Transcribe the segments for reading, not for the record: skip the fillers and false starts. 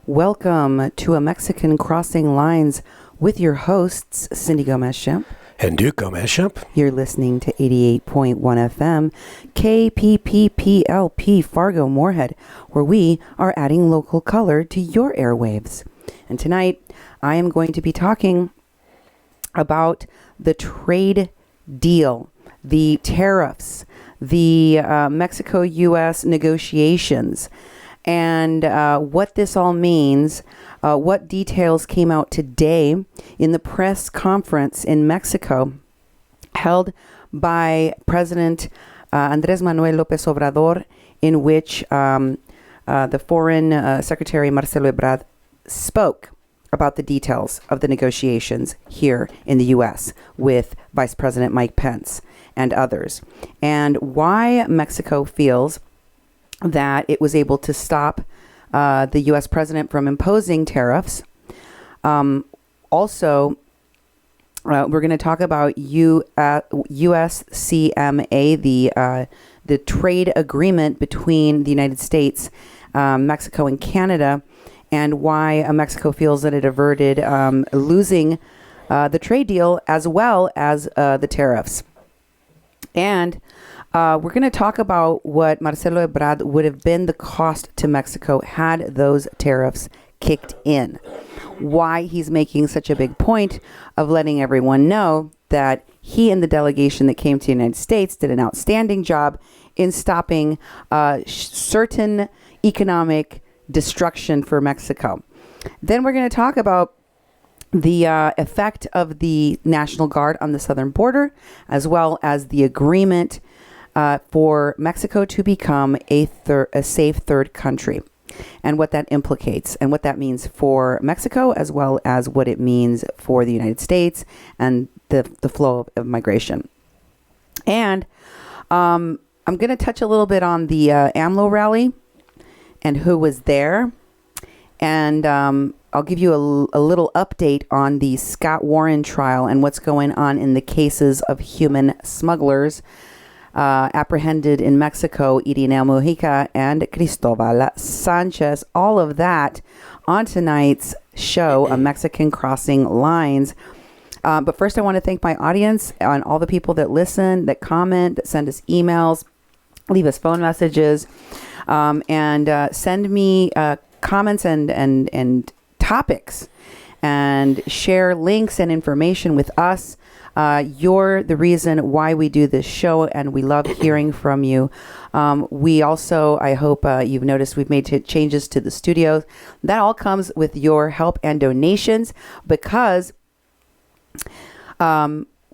Welcome to A Mexican Crossing Lines with your hosts, Cindy Gomez-Schempp. And Duke Gomez-Schempp. You're listening to 88.1 FM, KPPPLP Fargo Moorhead, where we are adding local color to your airwaves. And tonight, I am going to be talking about the trade deal, the tariffs, the Mexico-U.S. negotiations, and what this all means, what details came out today in the press conference in Mexico held by President Andrés Manuel López Obrador, in which the Foreign Secretary Marcelo Ebrad spoke about the details of the negotiations here in the U.S. with Vice President Mike Pence and others, and why Mexico feels that it was able to stop the U.S. president from imposing tariffs. Also, we're going to talk about USCMA, the trade agreement between the United States, Mexico, and Canada, and why Mexico feels that it averted losing the trade deal as well as the tariffs. And we're going to talk about what Marcelo Ebrad would have been the cost to Mexico had those tariffs kicked in. Why he's making such a big point of letting everyone know that he and the delegation that came to the United States did an outstanding job in stopping certain economic destruction for Mexico. Then we're going to talk about the effect of the National Guard on the southern border, as well as the agreement for Mexico to become a safe third country, and what that implicates and what that means for Mexico, as well as what it means for the United States and the flow of migration. And I'm going to touch a little bit on the AMLO rally and who was there. And I'll give you a little update on the Scott Warren trial and what's going on in the cases of human smugglers apprehended in Mexico, Irineo, Mujica, and Cristobal, Sanchez. All of that on tonight's show, A Mexican Crossing Lines. But first, I want to thank my audience and all the people that listen, that comment, that send us emails, leave us phone messages, and send me comments and topics, and share links and information with us. You're the reason why we do this show, and we love hearing from you. We also, I hope you've noticed, we've made changes to the studio. That all comes with your help and donations, because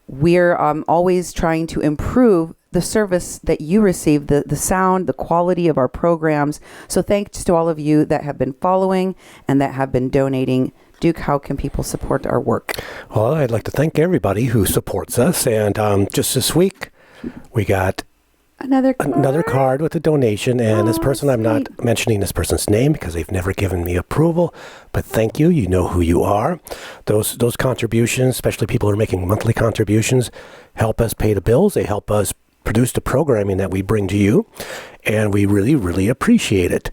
we're always trying to improve the service that you receive, the sound, the quality of our programs. So thanks to all of you that have been following and that have been donating. Duke, how can people support our work? Well, I'd like to thank everybody who supports us. And just this week, we got another card with a donation. And this person, I'm not mentioning this person's name because they've never given me approval. But thank you. You know who you are. Those contributions, especially people who are making monthly contributions, help us pay the bills. They help us produce the programming that we bring to you. And we really, really appreciate it.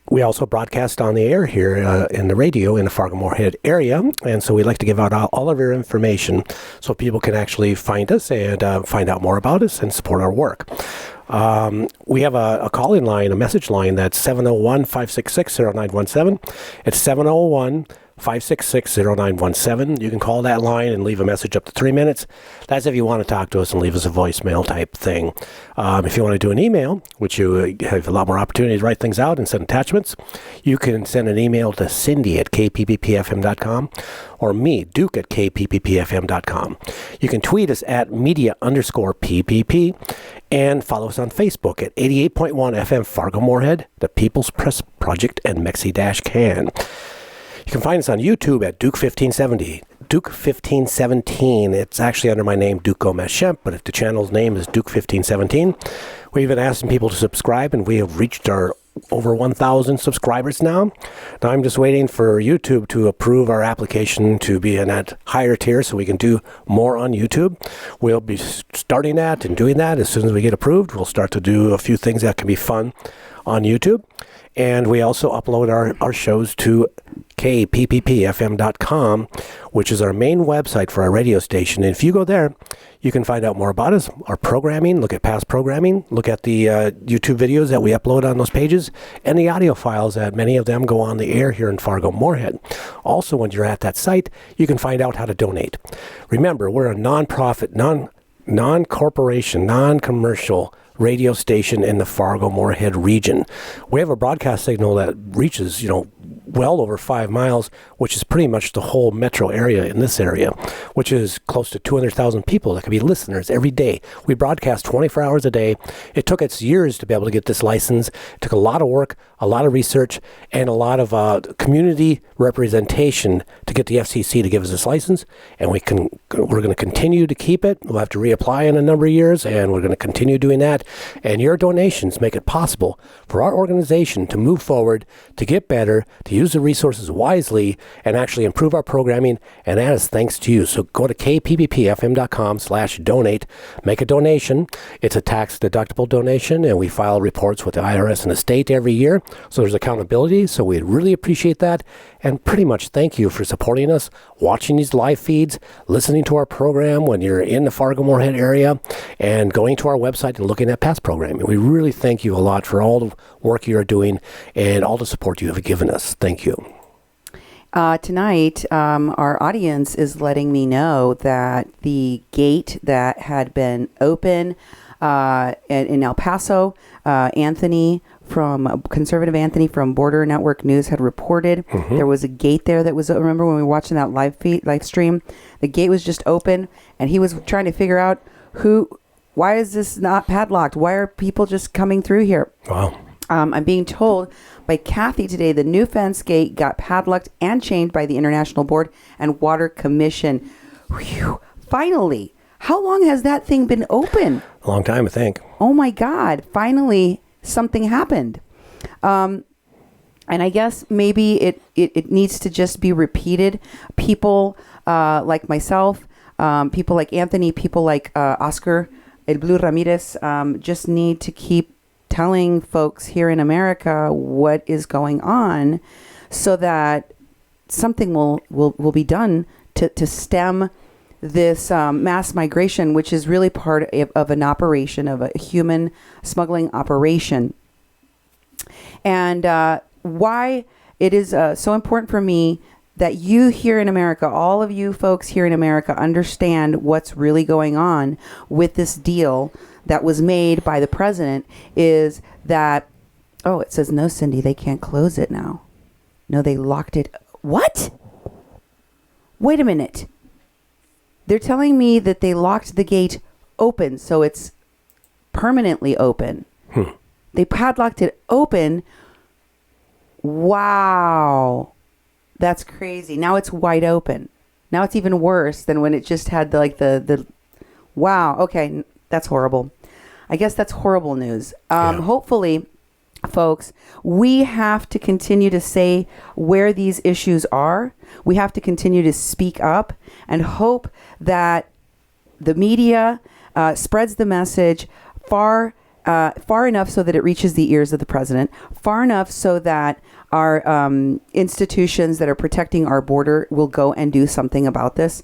We also broadcast on the air here in the radio in the Fargo Moorhead area, and so we like to give out all of our information so people can actually find us and find out more about us and support our work. We have a call-in line, a message line, that's 701-566-0917. It's 701-566-0917. You can call that line and leave a message up to 3 minutes. That's if you want to talk to us and leave us a voicemail type thing. If you want to do an email, which you have a lot more opportunity to write things out and send attachments, you can send an email to Cindy at kpppfm.com or me, Duke, at kpppfm.com. You can tweet us at media_PPP and follow us on Facebook at 88.1 FM Fargo Moorhead, the People's Press Project, and Mexi-Can. You can find us on YouTube at Duke1570, Duke1517. It's actually under my name, Duke Gomez-Schempp, but if the channel's name is Duke1517. We've been asking people to subscribe, and we have reached our over 1,000 subscribers now. Now I'm just waiting for YouTube to approve our application to be in that higher tier so we can do more on YouTube. We'll be starting that and doing that as soon as we get approved. We'll start to do a few things that can be fun on YouTube. And we also upload our shows to kpppfm.com, which is our main website for our radio station. And if you go there, you can find out more about us, our programming, look at past programming, look at the YouTube videos that we upload on those pages, and the audio files that many of them go on the air here in Fargo-Moorhead. Also, when you're at that site, you can find out how to donate. Remember, we're a non-profit, non-corporation, non-commercial radio station in the Fargo-Moorhead region. We have a broadcast signal that reaches, well over 5 miles, which is pretty much the whole metro area in this area, which is close to 200,000 people that could be listeners every day. We broadcast 24 hours a day. It took us years to be able to get this license. It took a lot of work, a lot of research, and a lot of community representation to get the FCC to give us this license. And we're going to continue to keep it. We'll have to reapply in a number of years, and we're going to continue doing that. And your donations make it possible for our organization to move forward, to get better, to use the resources wisely, and actually improve our programming. And that is thanks to you. So go to kpppfm.com/donate, make a donation. It's a tax-deductible donation, and we file reports with the IRS and the state every year. So there's accountability. So we really appreciate that. And pretty much thank you for supporting us, watching these live feeds, listening to our program when you're in the Fargo-Moorhead area, and going to our website and looking at past programming. We really thank you a lot for all the work you're doing and all the support you have given us. Thank you. Tonight, our audience is letting me know that the gate that had been open in El Paso, Conservative Anthony from Border Network News had reported there was a gate there that was, remember when we were watching that live stream, the gate was just open and he was trying to figure out why is this not padlocked? Why are people just coming through here? Wow. I'm being told by Kathy today the new fence gate got padlocked and chained by the International Board and Water Commission. Whew. Finally. How long has that thing been open? A long time, I think. Oh my God. Finally, something happened. And I guess maybe it needs to just be repeated. People like myself, people like Anthony, people like Oscar El Blue Ramirez just need to keep telling folks here in America what is going on so that something will be done to stem this mass migration, which is really part of an operation, of a human smuggling operation. And why it is so important for me that you here in America, all of you folks here in America, understand what's really going on with this deal that was made by the president is that, it says, no, Cindy, they can't close it now. No, they locked it. What? Wait a minute. They're telling me that they locked the gate open, so it's permanently open. They padlocked it open. Wow. That's crazy. Now it's wide open. Now it's even worse than when it just had the wow. Okay, that's horrible. I guess that's horrible news. Hopefully, folks, we have to continue to say where these issues are. We have to continue to speak up and hope that the media spreads the message far enough so that it reaches the ears of the president, far enough so that our institutions that are protecting our border will go and do something about this.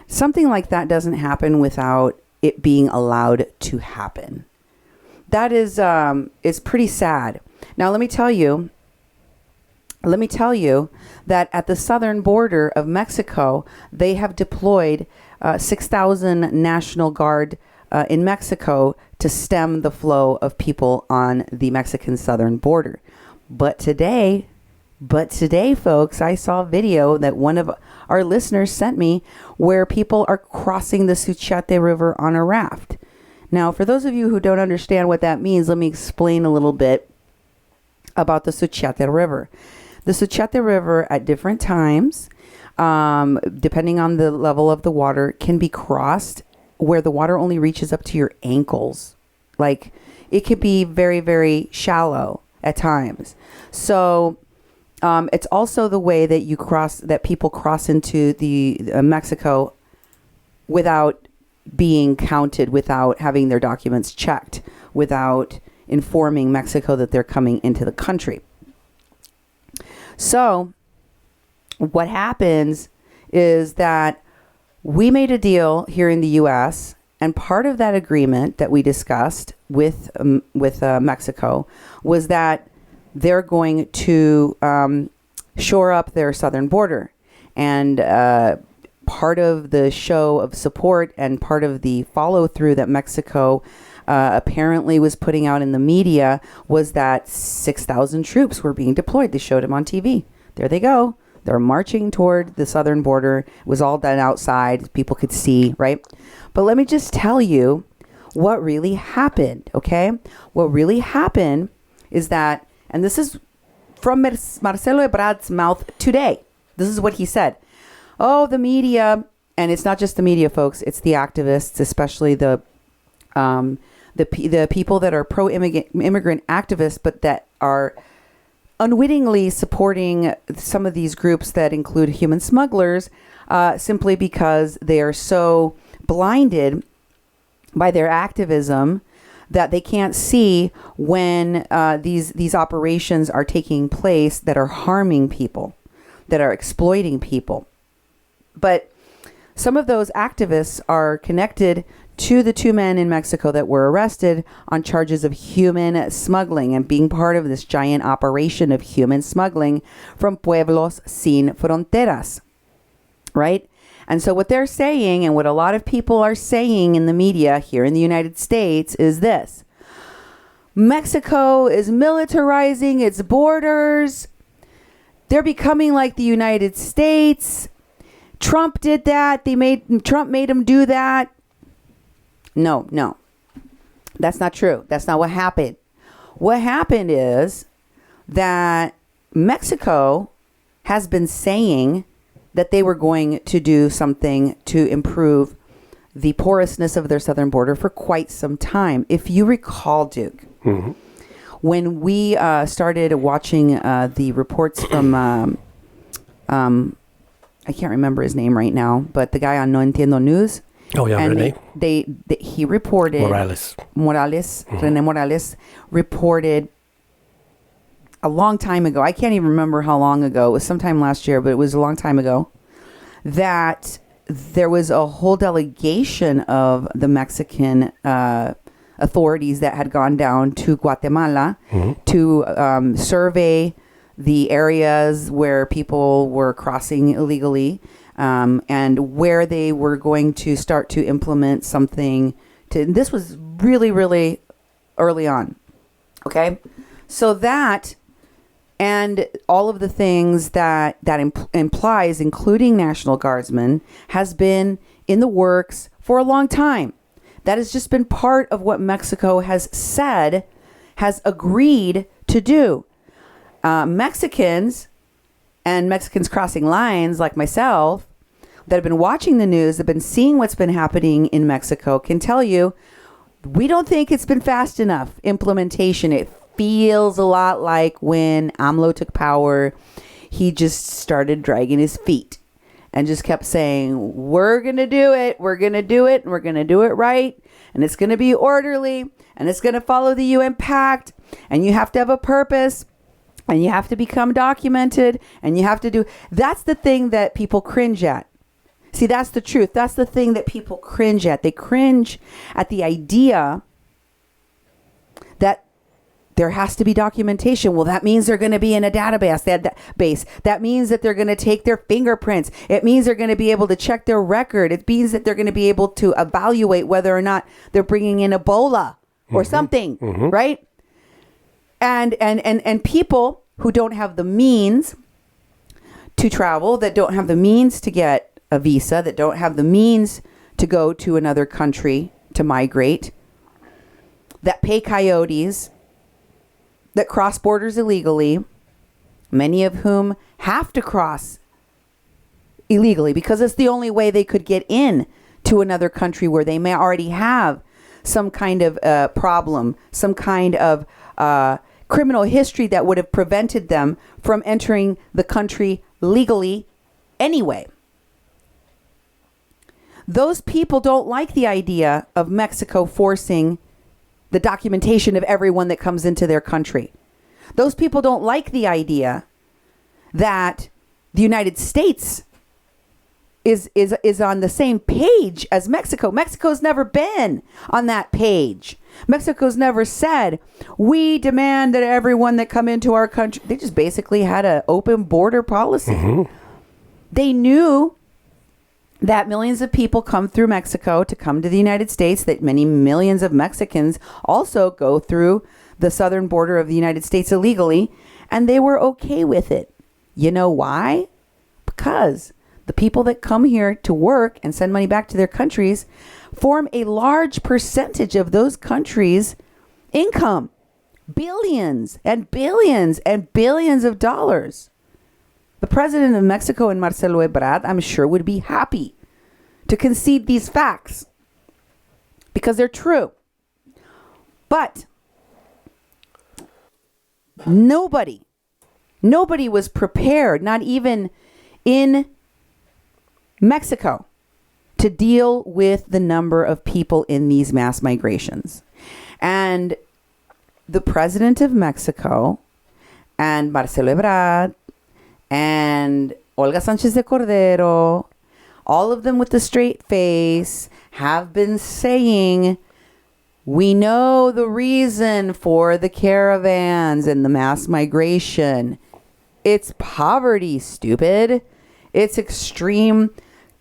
Something like that doesn't happen without it being allowed to happen. That is pretty sad. Now, let me tell you that at the southern border of Mexico, they have deployed 6,000 National Guard in Mexico to stem the flow of people on the Mexican southern border. But today, folks, I saw a video that one of our listeners sent me where people are crossing the Suchiate River on a raft. Now, for those of you who don't understand what that means, let me explain a little bit about the Suchiate River. The Suchiate River at different times, depending on the level of the water, can be crossed where the water only reaches up to your ankles. Like, it could be very, very shallow at times. So it's also the way that people cross into the Mexico without being counted, without having their documents checked, without informing Mexico that they're coming into the country. So what happens is that we made a deal here in the U.S., and part of that agreement that we discussed with Mexico was that they're going to shore up their southern border. And part of the show of support and part of the follow-through that Mexico apparently was putting out in the media was that 6,000 troops were being deployed. They showed them on TV. There they go. They're marching toward the southern border. It was all done outside. People could see, right? But let me just tell you what really happened, okay? What really happened is that, and this is from Marcelo Ebrad's mouth today. This is what he said. Oh, the media, and it's not just the media, folks. It's the activists, especially the people that are pro-immigrant activists, but that are unwittingly supporting some of these groups that include human smugglers, simply because they are so blinded by their activism that they can't see when these operations are taking place that are harming people, that are exploiting people. But some of those activists are connected to the two men in Mexico that were arrested on charges of human smuggling and being part of this giant operation of human smuggling from Pueblos Sin Fronteras, right? And so what they're saying, and what a lot of people are saying in the media here in the United States, is this: Mexico is militarizing its borders. They're becoming like the United States. Trump did that. Trump made them do that. No. That's not true. That's not what happened. What happened is that Mexico has been saying that they were going to do something to improve the porousness of their southern border for quite some time. If you recall, Duke, mm-hmm. when we started watching the reports from, I can't remember his name right now, but the guy on No Entiendo News. Oh, yeah, and Rene. He reported... Morales. Mm-hmm. Rene Morales reported a long time ago. I can't even remember how long ago. It was sometime last year, but it was a long time ago, that there was a whole delegation of the Mexican authorities that had gone down to Guatemala mm-hmm. to survey the areas where people were crossing illegally, and where they were going to start to implement something. This was really, really early on. Okay, so that and all of the things that implies, including National Guardsmen, has been in the works for a long time. That has just been part of what Mexico has said, has agreed to do. Mexicans and Mexicans crossing lines like myself that have been watching the news, have been seeing what's been happening in Mexico, can tell you we don't think it's been fast enough implementation. It feels a lot like when AMLO took power. He just started dragging his feet and just kept saying, we're going to do it. We're going to do it. And we're going to do it right. And it's going to be orderly. And it's going to follow the UN Pact. And you have to have a purpose. And you have to become documented. And you have to do... That's the thing that people cringe at. See, that's the truth. That's the thing that people cringe at. They cringe at the idea that there has to be documentation. Well, that means they're going to be in a database. That means that they're going to take their fingerprints. It means they're going to be able to check their record. It means that they're going to be able to evaluate whether or not they're bringing in Ebola or something, right? And people who don't have the means to travel, that don't have the means to get a visa, that don't have the means to go to another country to migrate, that pay coyotes, that cross borders illegally, many of whom have to cross illegally because it's the only way they could get in to another country where they may already have some kind of problem, some kind of criminal history that would have prevented them from entering the country legally anyway. Those people don't like the idea of Mexico forcing the documentation of everyone that comes into their country. Those people don't like the idea that the United States is on the same page as Mexico. Mexico's never been on that page. Mexico's never said, we demand that everyone that come into our country. They just basically had an open border policy. Mm-hmm. They knew that millions of people come through Mexico to come to the United States, that many millions of Mexicans also go through the southern border of the United States illegally, and they were okay with it. You know why? Because the people that come here to work and send money back to their countries form a large percentage of those countries' income. Billions and billions and billions of dollars. The president of Mexico and Marcelo Ebrad, I'm sure, would be happy to concede these facts because they're true. But nobody was prepared, not even in Mexico, to deal with the number of people in these mass migrations. And the president of Mexico and Marcelo Ebrad and Olga Sanchez de Cordero, all of them with the straight face, have been saying, we know the reason for the caravans and the mass migration. It's poverty, stupid. It's extreme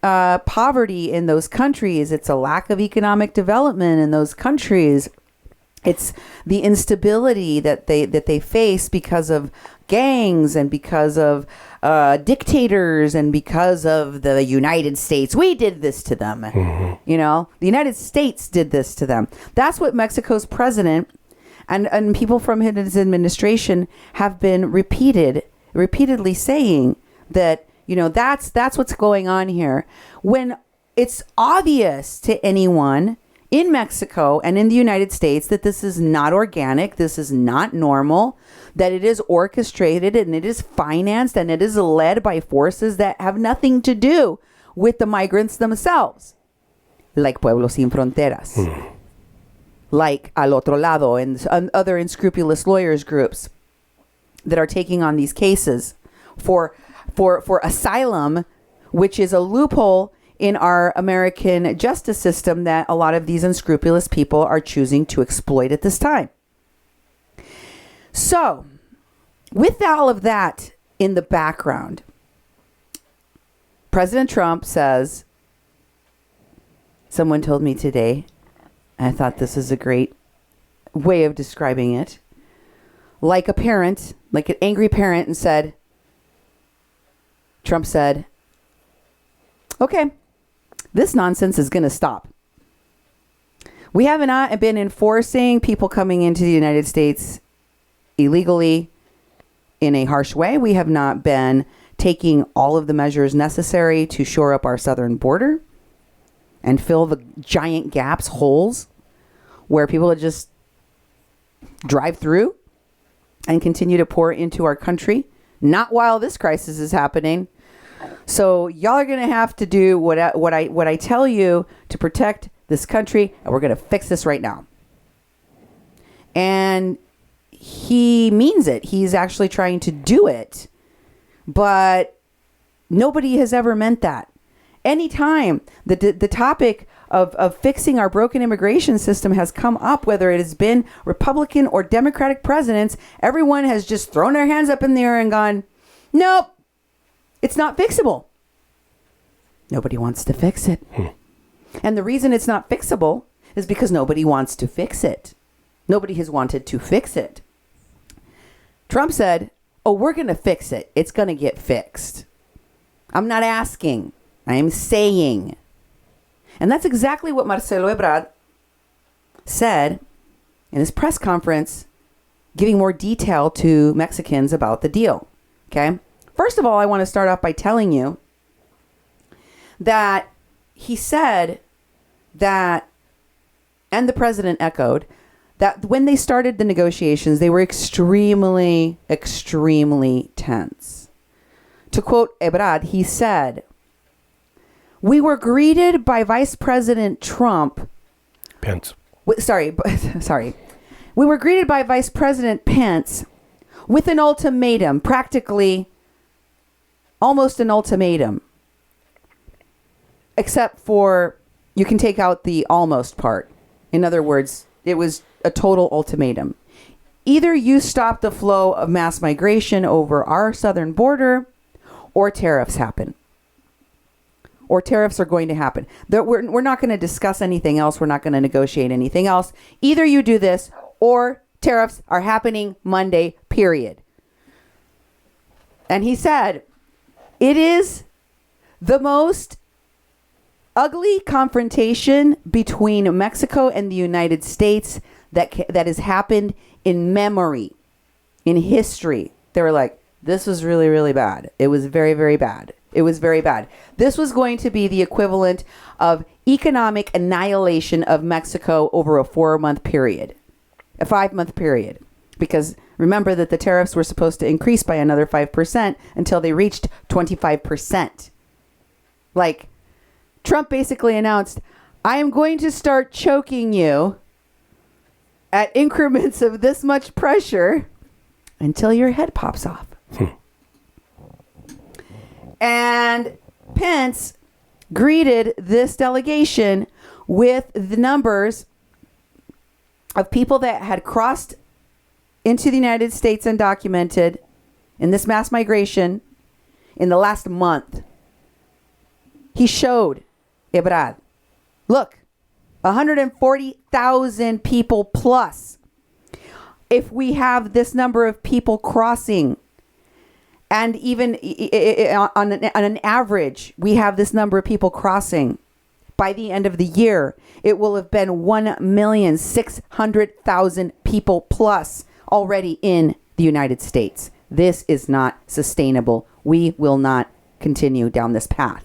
poverty in those countries. It's a lack of economic development in those countries. It's the instability that they face because of gangs and because of dictators and because of the United States. We did this to them. Mm-hmm. You know, the United States did this to them. That's what Mexico's president and people from his administration have been repeatedly saying, that, you know, that's what's going on here. When it's obvious to anyone in Mexico and in the United States that this is not organic, this is not normal, that it is orchestrated and it is financed and it is led by forces that have nothing to do with the migrants themselves, like Pueblos Sin Fronteras, like Al Otro Lado and other unscrupulous lawyers groups that are taking on these cases for asylum, which is a loophole in our American justice system that a lot of these unscrupulous people are choosing to exploit at this time. So, with all of that in the background, President Trump says, someone told me today, and I thought this is a great way of describing it, like a parent, like an angry parent, and said, Trump said, okay, this nonsense is going to stop. We have not been enforcing people coming into the United States illegally in a harsh way. We have not been taking all of the measures necessary to shore up our southern border and fill the giant gaps, holes, where people would just drive through and continue to pour into our country. Not while this crisis is happening. So y'all are going to have to do what I tell you to protect this country, and we're going to fix this right now. And he means it. He's actually trying to do it. But nobody has ever meant that. Anytime the topic of fixing our broken immigration system has come up, whether it has been Republican or Democratic presidents, everyone has just thrown their hands up in the air and gone, nope, it's not fixable. Nobody wants to fix it. And the reason it's not fixable is because nobody wants to fix it. Nobody has wanted to fix it. Trump said, oh, we're going to fix it. It's going to get fixed. I'm not asking. I'm saying. And that's exactly what Marcelo Ebrad said in his press conference, giving more detail to Mexicans about the deal. Okay. First of all, I want to start off by telling you that he said that, and the president echoed, that when they started the negotiations, they were extremely, extremely tense. To quote Ebrad, he said, we were greeted by Vice President Pence. Sorry. We were greeted by Vice President Pence with an ultimatum, practically, almost an ultimatum. Except for, you can take out the almost part. In other words, it was a total ultimatum. Either you stop the flow of mass migration over our southern border, or tariffs happen. Or tariffs are going to happen. We're not going to discuss anything else. We're not going to negotiate anything else. Either you do this, or tariffs are happening Monday, period. And he said, it is the most ugly confrontation between Mexico and the United States that has happened in memory, in history. They were like, this was really, really bad. It was very, very bad. It was very bad. This was going to be the equivalent of economic annihilation of Mexico over a 4-month period, a 5-month period. Because remember that the tariffs were supposed to increase by another 5% until they reached 25%. Like, Trump basically announced, I am going to start choking you at increments of this much pressure until your head pops off. And Pence greeted this delegation with the numbers of people that had crossed into the United States undocumented in this mass migration in the last month. He showed Ebrad, look, 140,000 people plus. If we have this number of people crossing, and even on an average, we have this number of people crossing, by the end of the year, it will have been 1,600,000 people plus already in the United States. This is not sustainable. We will not continue down this path.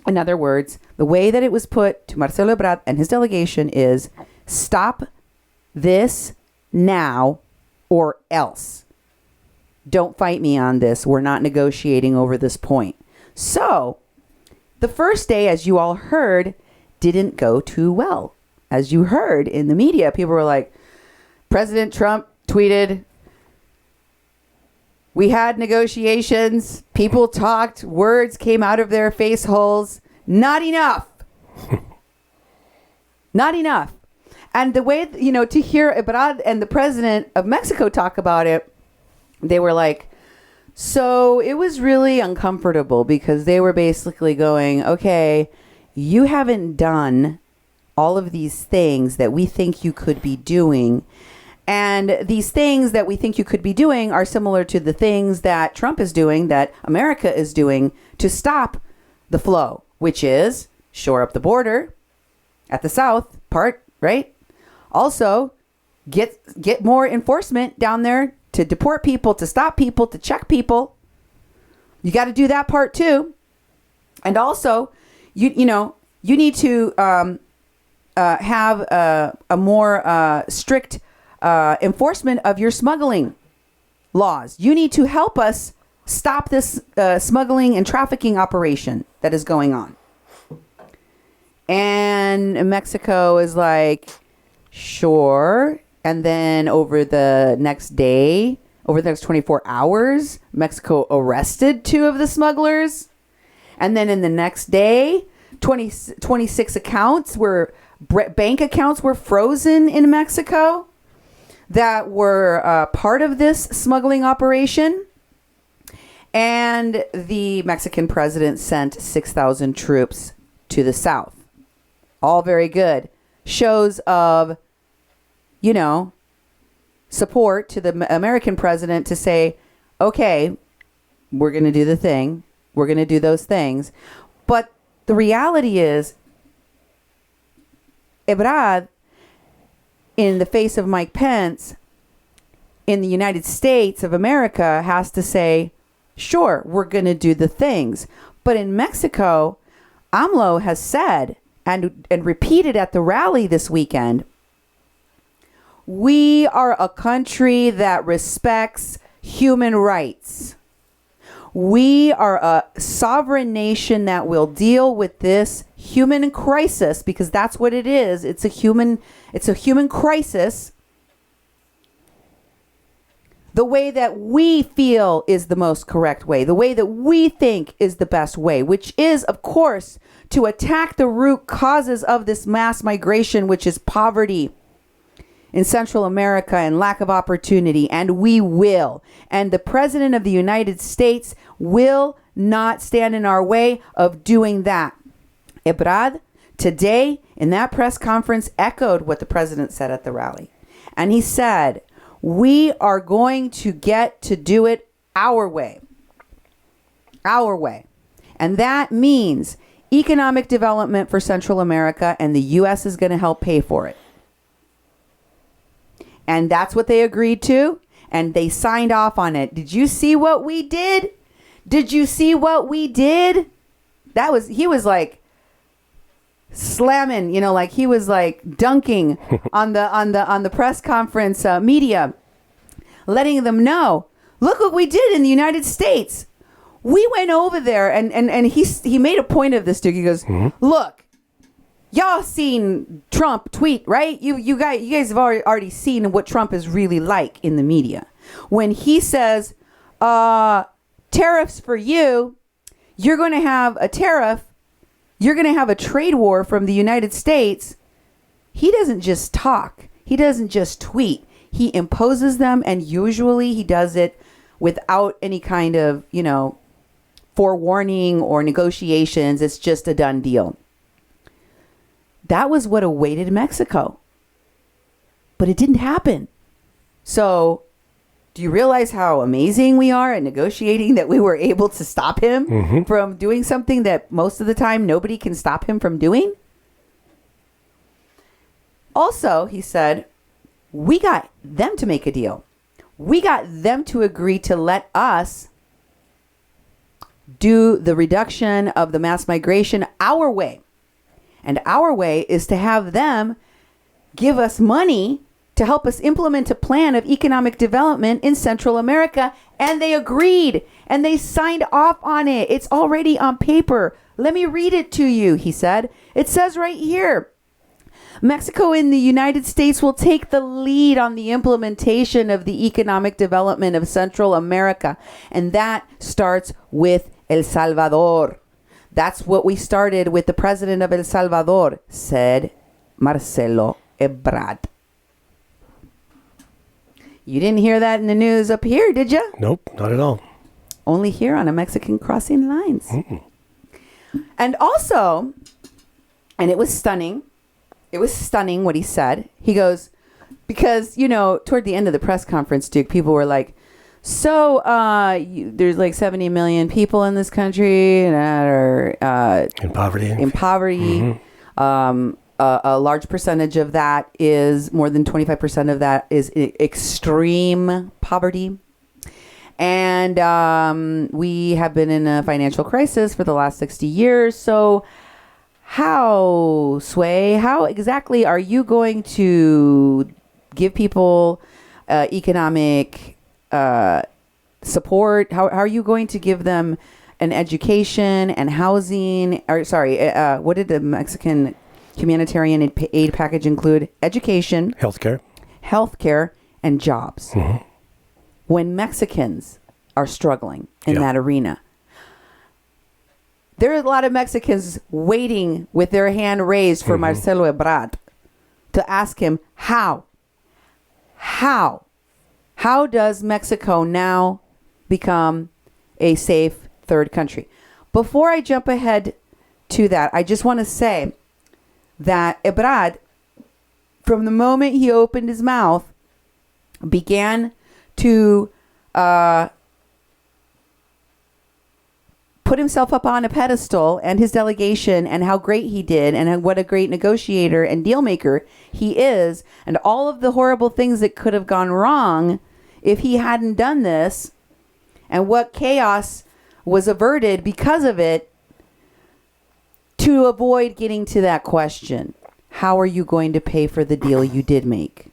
In other words, the way that it was put to Marcelo Ebrad and his delegation is, stop this now or else. Don't fight me on this. We're not negotiating over this point. So, the first day, as you all heard, didn't go too well. As you heard in the media, people were like, President Trump tweeted, we had negotiations, people talked, words came out of their face holes. Not enough. Not enough. And the way, to hear Ebrad and the president of Mexico talk about it, they were like, so it was really uncomfortable because they were basically going, okay, you haven't done all of these things that we think you could be doing. And these things that we think you could be doing are similar to the things that Trump is doing, that America is doing to stop the flow, which is shore up the border at the south part, right? Also, get more enforcement down there to deport people, to stop people, to check people. You got to do that part too. And also, you need to have a more strict enforcement of your smuggling laws. You need to help us stop this smuggling and trafficking operation that is going on. And Mexico is like, sure. And then over the next 24 hours, Mexico arrested 2 of the smugglers. And then in the next day, 26 bank accounts were frozen in Mexico that were part of this smuggling operation. And the Mexican president sent 6,000 troops to the south. All very good. Shows of, support to the American president to say, okay, we're going to do the thing. We're going to do those things. But the reality is, Ebrad, in the face of Mike Pence, in the United States of America, has to say, sure, we're going to do the things. But in Mexico, AMLO has said and repeated at the rally this weekend, we are a country that respects human rights. We are a sovereign nation that will deal with this human crisis, because that's what it is. It's a human crisis the way that we feel is the most correct way, the way that we think is the best way, which is, of course, to attack the root causes of this mass migration, which is poverty in Central America and lack of opportunity. And we will. And the President of the United States will not stand in our way of doing that. Ebrad, today, in that press conference, echoed what the president said at the rally. And he said, we are going to get to do it our way. Our way. And that means economic development for Central America, and the U.S. is going to help pay for it. And that's what they agreed to, and they signed off on it. Did you see what we did? Did you see what we did? He was like slamming, like he was like dunking on the press conference media, letting them know, look what we did in the United States. We went over there, and he made a point of this, Duke. He goes, look, y'all seen Trump tweet, right? You guys have already seen what Trump is really like in the media. When he says, tariffs for you, you're going to have a tariff, you're going to have a trade war from the United States. He doesn't just talk. He doesn't just tweet. He imposes them, and usually he does it without any kind of, forewarning or negotiations. It's just a done deal. That was what awaited Mexico. But it didn't happen. So, do you realize how amazing we are at negotiating, that we were able to stop him from doing something that most of the time nobody can stop him from doing? Also, he said, we got them to make a deal. We got them to agree to let us do the reduction of the mass migration our way. And our way is to have them give us money to help us implement a plan of economic development in Central America. And they agreed, and they signed off on it. It's already on paper. Let me read it to you, he said. It says right here, Mexico and the United States will take the lead on the implementation of the economic development of Central America. And that starts with El Salvador. That's what we started with the president of El Salvador, said Marcelo Ebrad. You didn't hear that in the news up here, did you? Nope, not at all. Only here on a Mexican Crossing Lines. And also, and it was stunning. It was stunning what he said. He goes, because, toward the end of the press conference, Duke, people were like, so there's like 70 million people in this country that are in poverty. A large percentage of that is, more than 25% of that is extreme poverty. And we have been in a financial crisis for the last 60 years. So how exactly are you going to give people economic support? How are you going to give them an education and housing? What did the Mexican humanitarian aid package include? Education, healthcare, and jobs. When Mexicans are struggling in that arena, there are a lot of Mexicans waiting with their hand raised for Marcelo Ebrad to ask him how does Mexico now become a safe third country? Before I jump ahead to that, I just want to say that Ebrad, from the moment he opened his mouth, began to put himself up on a pedestal, and his delegation, and how great he did, and what a great negotiator and deal maker he is, and all of the horrible things that could have gone wrong if he hadn't done this, and what chaos was averted because of it, to avoid getting to that question. How are you going to pay for the deal you did make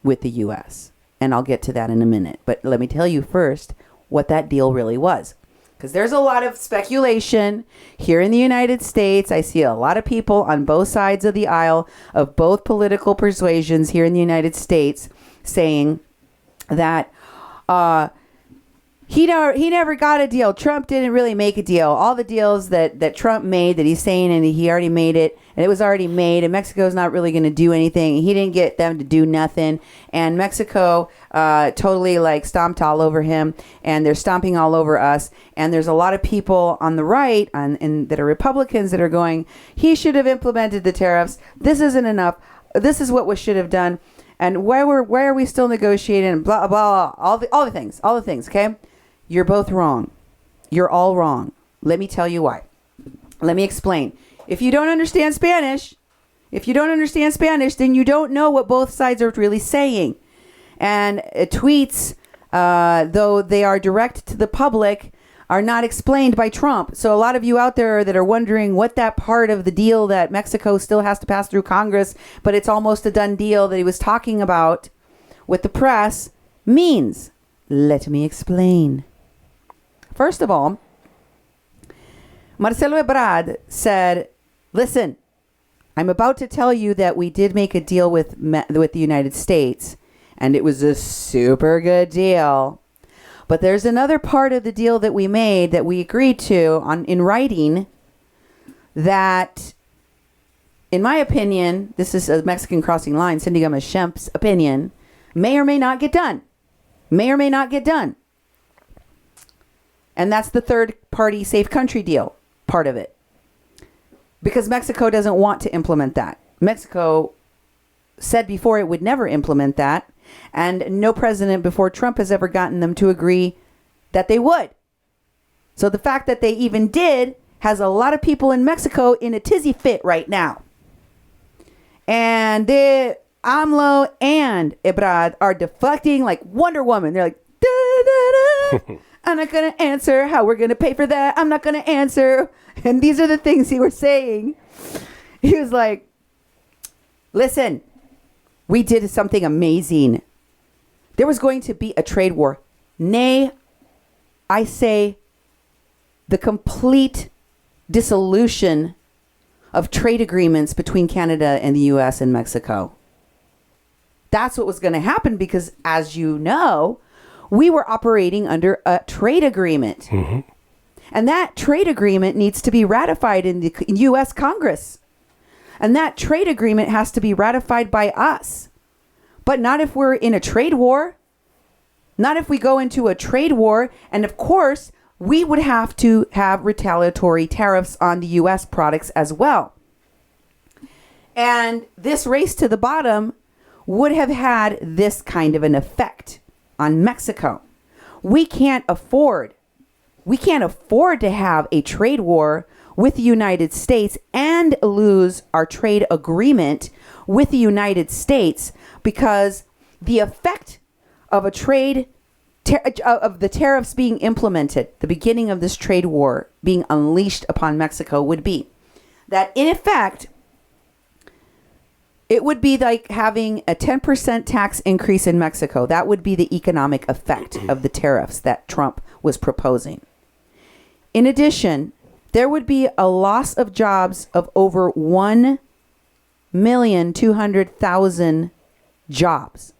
with the U.S.? And I'll get to that in a minute. But let me tell you first what that deal really was. Because there's a lot of speculation here in the United States. I see a lot of people on both sides of the aisle of both political persuasions here in the United States saying that, He never got a deal. Trump didn't really make a deal. All the deals that Trump made, that he's saying, and he already made it, and it was already made, and Mexico's not really going to do anything. He didn't get them to do nothing, and Mexico totally like stomped all over him, and they're stomping all over us. And there's a lot of people on the right and that are Republicans that are going, he should have implemented the tariffs. This isn't enough. This is what we should have done. And why are we still negotiating? And blah blah blah. All the things. Okay. You're both wrong. You're all wrong. Let me tell you why. Let me explain. If you don't understand Spanish, then you don't know what both sides are really saying. And tweets, though they are direct to the public, are not explained by Trump. So a lot of you out there that are wondering what that part of the deal that Mexico still has to pass through Congress, but it's almost a done deal that he was talking about with the press means. Let me explain. First of all, Marcelo Ebrad said, listen, I'm about to tell you that we did make a deal with the United States, and it was a super good deal. But there's another part of the deal that we made that we agreed to in writing that, in my opinion, this is a Mexican crossing line, Cindy Gomez-Schempp's opinion, may or may not get done. And that's the third party safe country deal part of it. Because Mexico doesn't want to implement that. Mexico said before it would never implement that. And no president before Trump has ever gotten them to agree that they would. So the fact that they even did has a lot of people in Mexico in a tizzy fit right now. And AMLO and Ebrad are deflecting like Wonder Woman. They're like, da, da, da. I'm not going to answer how we're going to pay for that. I'm not going to answer. And these are the things he was saying. He was like, listen, we did something amazing. There was going to be a trade war. Nay, I say the complete dissolution of trade agreements between Canada and the U.S. and Mexico. That's what was going to happen because, as you know, we were operating under a trade agreement. Mm-hmm. And that trade agreement needs to be ratified in the U.S. Congress. And that trade agreement has to be ratified by us. But not if we're in a trade war. Not if we go into a trade war. And of course, we would have to have retaliatory tariffs on the U.S. products as well. And this race to the bottom would have had this kind of an effect on Mexico. We can't afford to have a trade war with the United States and lose our trade agreement with the United States because the effect of a of the tariffs being implemented, the beginning of this trade war being unleashed upon Mexico would be that in effect, it would be like having a 10% tax increase in Mexico. That would be the economic effect of the tariffs that Trump was proposing. In addition, there would be a loss of jobs of over 1,200,000 jobs.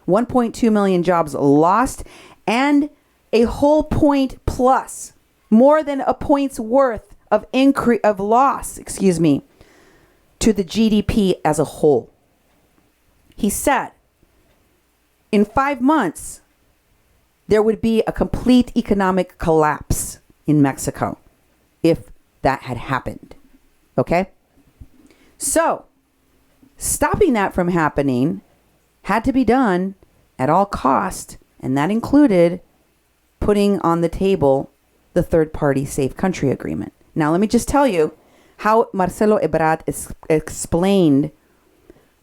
1.2 million jobs lost and a whole point plus, more than a point's worth of loss, to the GDP as a whole. He said, in 5 months, there would be a complete economic collapse in Mexico if that had happened. Okay? So, stopping that from happening had to be done at all cost, and that included putting on the table the third-party safe country agreement. Now, let me just tell you how Marcelo Ebrad explained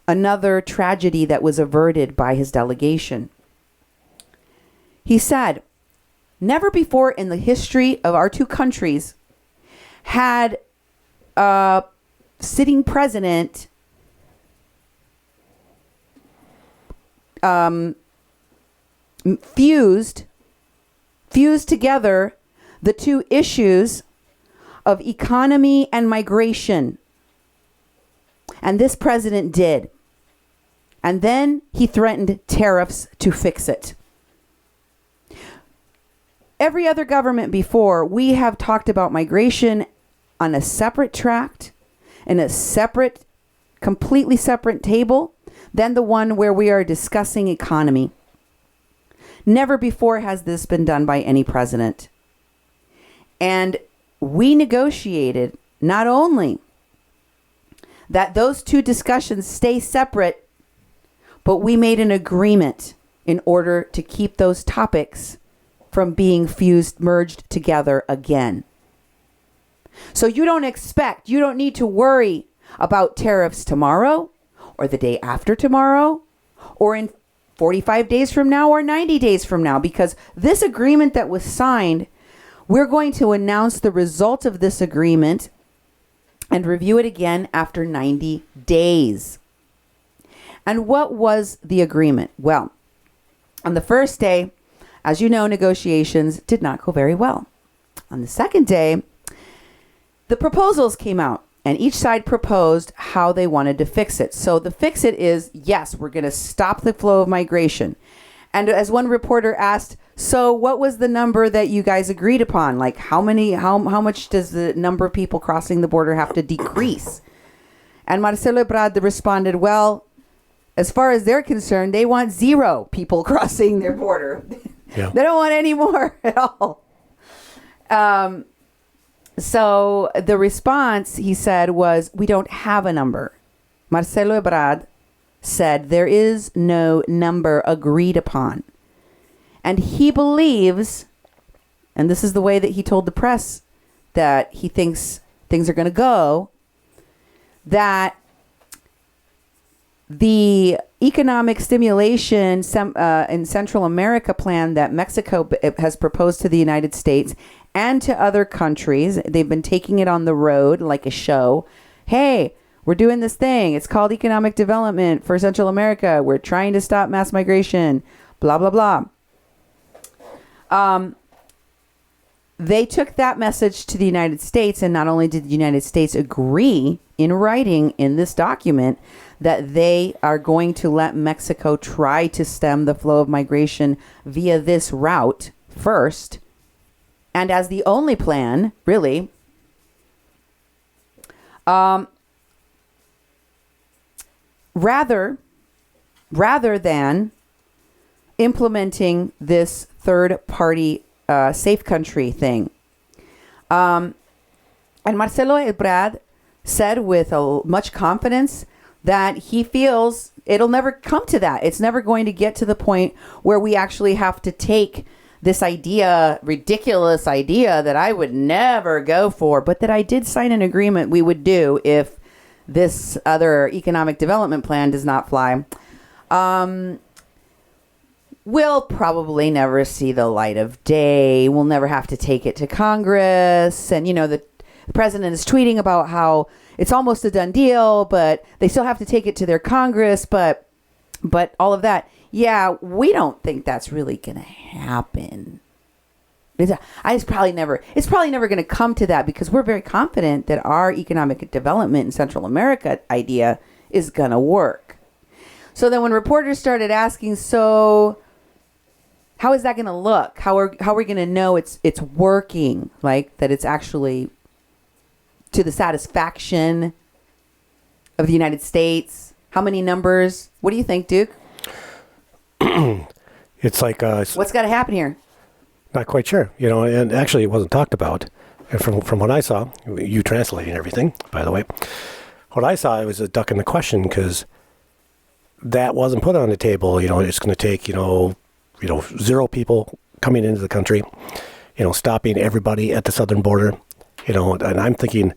another tragedy that was averted by his delegation. He said, never before in the history of our two countries had a sitting president fused together the two issues of economy and migration. And this president did. And then he threatened tariffs to fix it. every other government before, we have talked about migration on a separate tract, in a separate, completely separate table than the one where we are discussing economy. Never before has this been done by any president. And we negotiated not only that those two discussions stay separate, but we made an agreement in order to keep those topics from being merged together again. So you don't need to worry about tariffs tomorrow or the day after tomorrow or in 45 days from now or 90 days from now, because this agreement that was signed, we're going to announce the result of this agreement and review it again after 90 days. And what was the agreement? Well, on the first day, as you know, negotiations did not go very well. On the second day, the proposals came out and each side proposed how they wanted to fix it. So the fix it is, yes, we're going to stop the flow of migration. And as one reporter asked, so what was the number that you guys agreed upon? Like how much does the number of people crossing the border have to decrease? And Marcelo Ebrad responded, well, as far as they're concerned, they want 0 people crossing their border. Yeah. They don't want any more at all. So the response, he said, was, we don't have a number. Marcelo Ebrad said there is no number agreed upon. And he believes, and this is the way that he told the press that he thinks things are going to go, that the economic stimulation in Central America plan that Mexico has proposed to the United States and to other countries, they've been taking it on the road like a show. Hey, we're doing this thing. It's called economic development for Central America. We're trying to stop mass migration, blah, blah, blah. They took that message to the United States, and not only did the United States agree in writing in this document that they are going to let Mexico try to stem the flow of migration via this route first, and as the only plan, really, rather than implementing this third-party safe country thing. And Marcelo Ebrad said with much confidence that he feels it'll never come to that. It's never going to get to the point where we actually have to take this ridiculous idea that I would never go for, but that I did sign an agreement we would do if this other economic development plan does not fly. We'll probably never see the light of day. We'll never have to take it to Congress. And, the president is tweeting about how it's almost a done deal, but they still have to take it to their Congress. But all of that. Yeah, we don't think that's really going to happen. It's probably never going to come to that, because we're very confident that our economic development in Central America idea is going to work. So then when reporters started asking, so how is that going to look? How are we going to know it's working, like that it's actually to the satisfaction of the United States? How many numbers? What do you think, Duke? It's like what's got to happen here? Not quite sure, and actually it wasn't talked about. And from what I saw, you translating everything, by the way, what I saw, it was a duck in the question, because that wasn't put on the table. It's going to take 0 people coming into the country, stopping everybody at the southern border, and I'm thinking,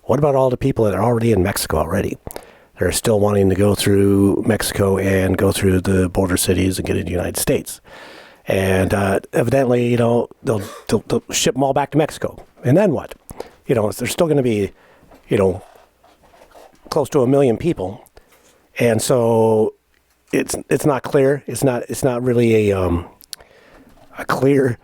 what about all the people that are already in Mexico already? They're still wanting to go through Mexico and go through the border cities and get into the United States. And evidently, they'll ship them all back to Mexico. And then what? There's still going to be, close to 1 million people. And so it's not clear. It's not really a clear,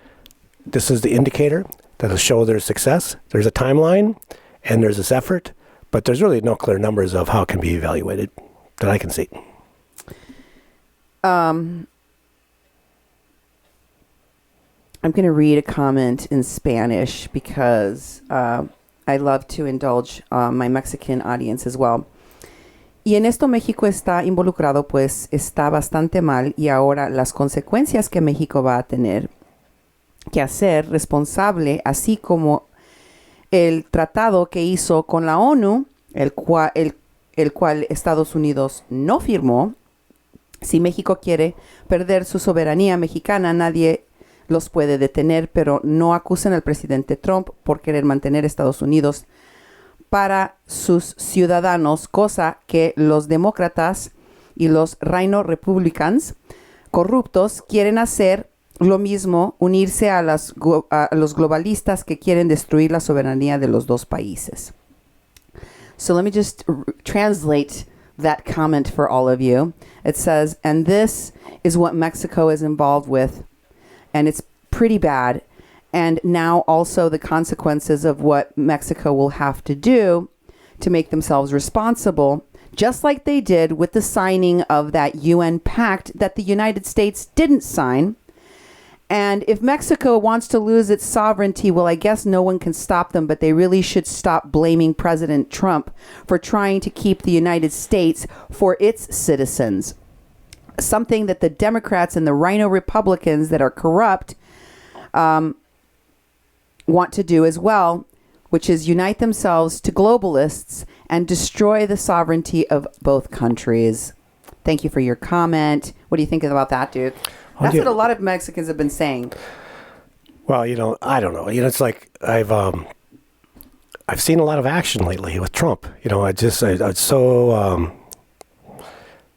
this is the indicator that'll show their success. There's a timeline and there's this effort, but there's really no clear numbers of how it can be evaluated that I can see. I'm going to read a comment in Spanish because I love to indulge my Mexican audience as well. Y en esto México está involucrado, pues está bastante mal, y ahora las consecuencias que México va a tener que hacer responsable, así como el tratado que hizo con la ONU, el cual Estados Unidos no firmó. Si México quiere perder su soberanía mexicana, nadie los puede detener, pero no acusen al presidente Trump por querer mantener Estados Unidos para sus ciudadanos, cosa que los demócratas y los Rhino Republicans corruptos quieren hacer lo mismo, unirse a los globalistas que quieren destruir la soberanía de los dos países. So let me just translate that comment for all of you. It says, and this is what Mexico is involved with, and it's pretty bad. And now also the consequences of what Mexico will have to do to make themselves responsible, just like they did with the signing of that UN pact that the United States didn't sign. And if Mexico wants to lose its sovereignty, well, I guess no one can stop them, but they really should stop blaming President Trump for trying to keep the United States for its citizens. Something that the Democrats and the Rhino Republicans that are corrupt want to do as well, which is unite themselves to globalists and destroy the sovereignty of both countries. Thank you for your comment. What do you think about that, Duke? That's what a lot of Mexicans have been saying. Well, I don't know. It's like I've seen a lot of action lately with Trump. I was so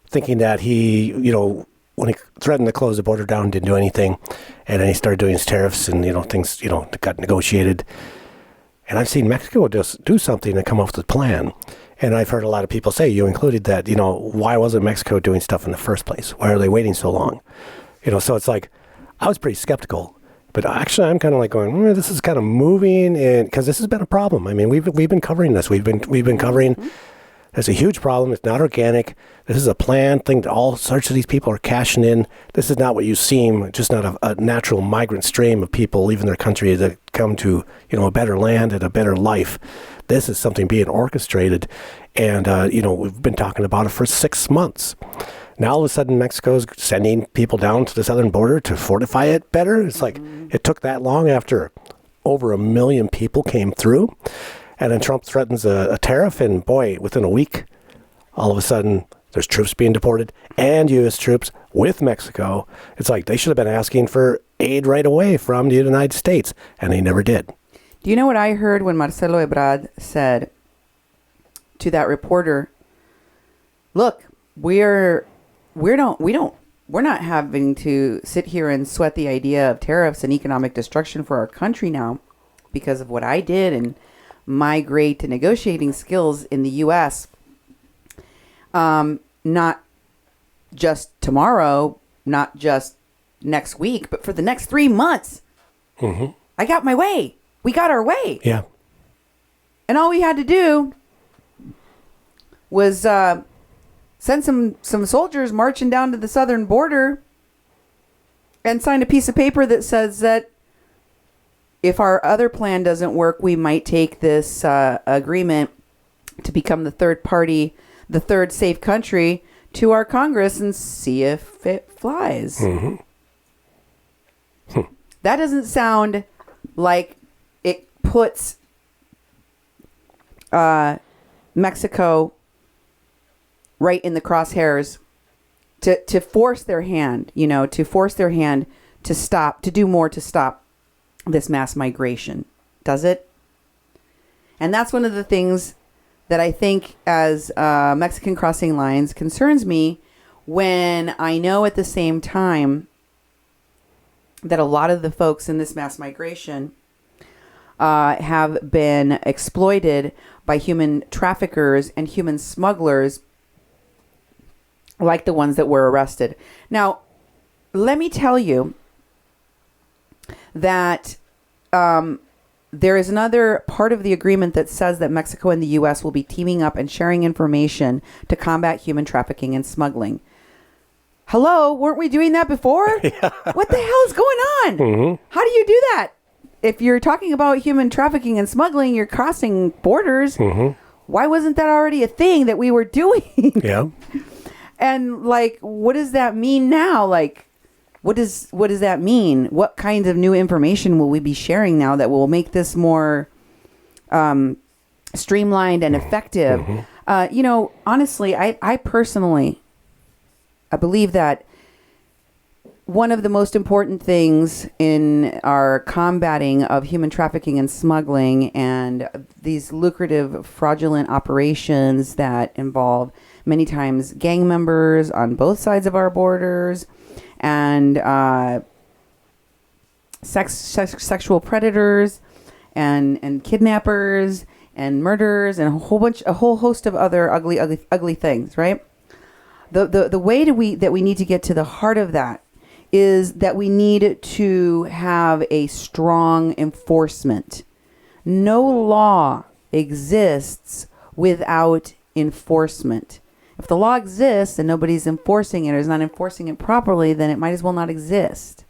thinking that he, when he threatened to close the border down, didn't do anything, and then he started doing his tariffs, and things got negotiated. And I've seen Mexico just do something and come up with a plan. And I've heard a lot of people say, you included, that why wasn't Mexico doing stuff in the first place? Why are they waiting so long? So it's like, I was pretty skeptical, but actually I'm kind of like going, this is kind of moving, and because this has been a problem. I mean, we've been covering this. We've been covering. There's a huge problem. It's not organic. This is a planned thing that all sorts of these people are cashing in. This is not what you seem. Just not a natural migrant stream of people leaving their country to come to a better land and a better life. This is something being orchestrated, and we've been talking about it for 6 months. Now, all of a sudden, Mexico's sending people down to the southern border to fortify it better. It's like it took that long after over 1 million people came through. And then Trump threatens a tariff, and boy, within a week, all of a sudden, there's troops being deported and U.S. troops with Mexico. It's like they should have been asking for aid right away from the United States, and they never did. Do you know what I heard when Marcelo Ebrad said to that reporter, look, we're not having to sit here and sweat the idea of tariffs and economic destruction for our country now because of what I did and my great negotiating skills in the U.S. Not just tomorrow, not just next week, but for the next 3 months. Mm-hmm. I got my way. We got our way. Yeah. And all we had to do was send some soldiers marching down to the southern border and sign a piece of paper that says that if our other plan doesn't work, we might take this agreement to become the third party, the third safe country, to our Congress and see if it flies. Mm-hmm. That doesn't sound like it puts Mexico right in the crosshairs to force their hand, to stop, to do more to stop this mass migration, does it? And that's one of the things that I think as Mexican Crossing Lines concerns me, when I know at the same time that a lot of the folks in this mass migration have been exploited by human traffickers and human smugglers like the ones that were arrested. Now, let me tell you that there is another part of the agreement that says that Mexico and the U.S. will be teaming up and sharing information to combat human trafficking and smuggling. hello, weren't we doing that before? Yeah. What the hell is going on? Mm-hmm. How do you do that? If you're talking about human trafficking and smuggling, you're crossing borders. Mm-hmm. Why wasn't that already a thing that we were doing? Yeah. And like, what does that mean now? Like, what does that mean? What kinds of new information will we be sharing now that will make this more streamlined and effective? Mm-hmm. Honestly, I personally, I believe that one of the most important things in our combating of human trafficking and smuggling and these lucrative fraudulent operations that involve many times gang members on both sides of our borders and sexual predators and kidnappers and murderers and a whole host of other ugly things, right? The way that we need to get to the heart of that is that we need to have a strong enforcement. No law exists without enforcement. If the law exists and nobody's enforcing it or is not enforcing it properly, then it might as well not exist.